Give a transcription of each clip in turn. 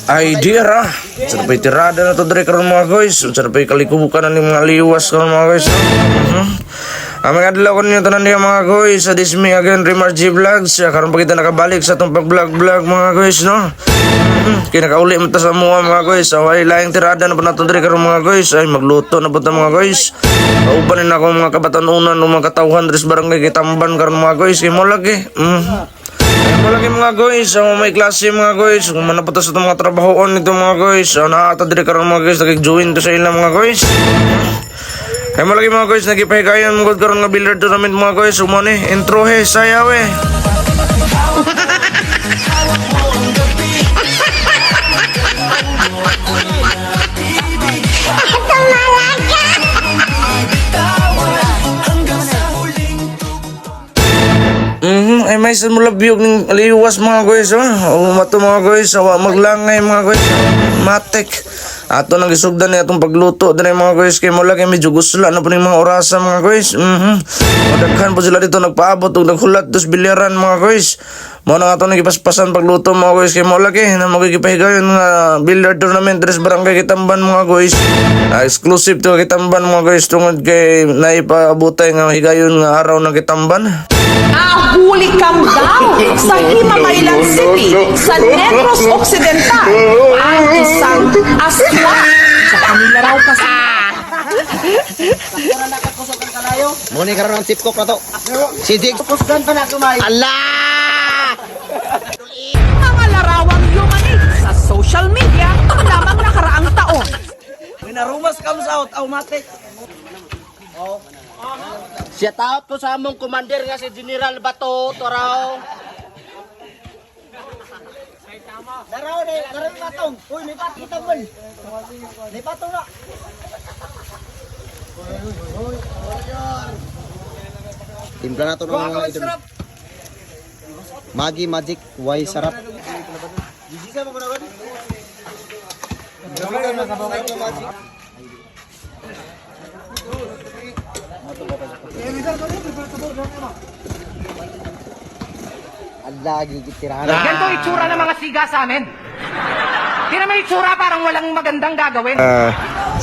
Ay dira, sarapay tirada na to dire karon mga guys. Sarapay kalikubukan na ni mga liwas karon mga guys. Mga adlaw ko ninyo tanan niya mga guys. Sa this me again, Remar G Vlogs. Karon pa kita nakabalik sa itong pag-vlog mga guys, no? Kinakauli mo ta sa mga guys. Ay laing tirada na pa nato dire karon mga guys. Ay magluto na po ta mga guys. Kauban na ako mga kabatanunan ng mga katawhan dres barangay Kitamban karon mga guys. Kay mo lagi. Malaki mga guys, may klase mga guys. Kung manapatas sa mga trabahoon nito mga guys, naata dire karon mga guys, nag-join to sa ilang mga guys. Kaya malaki mga guys, nagipahigayan mga karon nga billiard tournament mga guys. Umani, intro he, sayaw eh. Ay may sa mula biyog ng liwas mga guys, mato mga guys, maglangay mga guys, matik. Ato nang gisugdan ni atong pagluto din mga guys, kay mo lagi medyo gusla na po ng mga orasa mga guys. Madaghan po sila dito nagpaabot ug naghulat dos bilyaran mga guys. Mo na ato nang ipaspasan pagluto mga guys, kay mo lagi na magigipahigayon nga billiard tournament tres barangay Kitamban mga guys. Exclusive to Kitamban mga guys, tungod kay naipabutay nga higayon nga araw ng Kitamban. Huli kam daw sa Himamaylan City sa Negros Occidental ang isang aswang sa kanila raw kasi. Muni karon ang tipkok na to. Sijig. Kusgan pa na kumay. Allah! Mga larawang lumani sa social media lamang nakaraang taon. Minarumas comes out, automatic. Shout out ko sa among commander nga si General Bato Toraw. Daraw ni, daraw batong. Uy, may batong tambol. May batong na. Timpla na to ng mga idol. Magi Magic Y sarap. Lagi kitirahan. Ganito itsura ng mga siga sa amin. Tira may itsura parang walang magandang gagawin.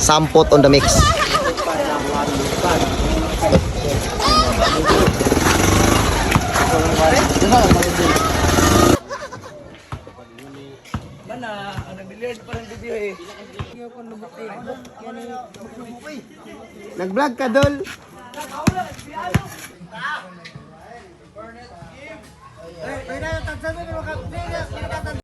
Sampot on the mix. Nag-vlog ka, Dol.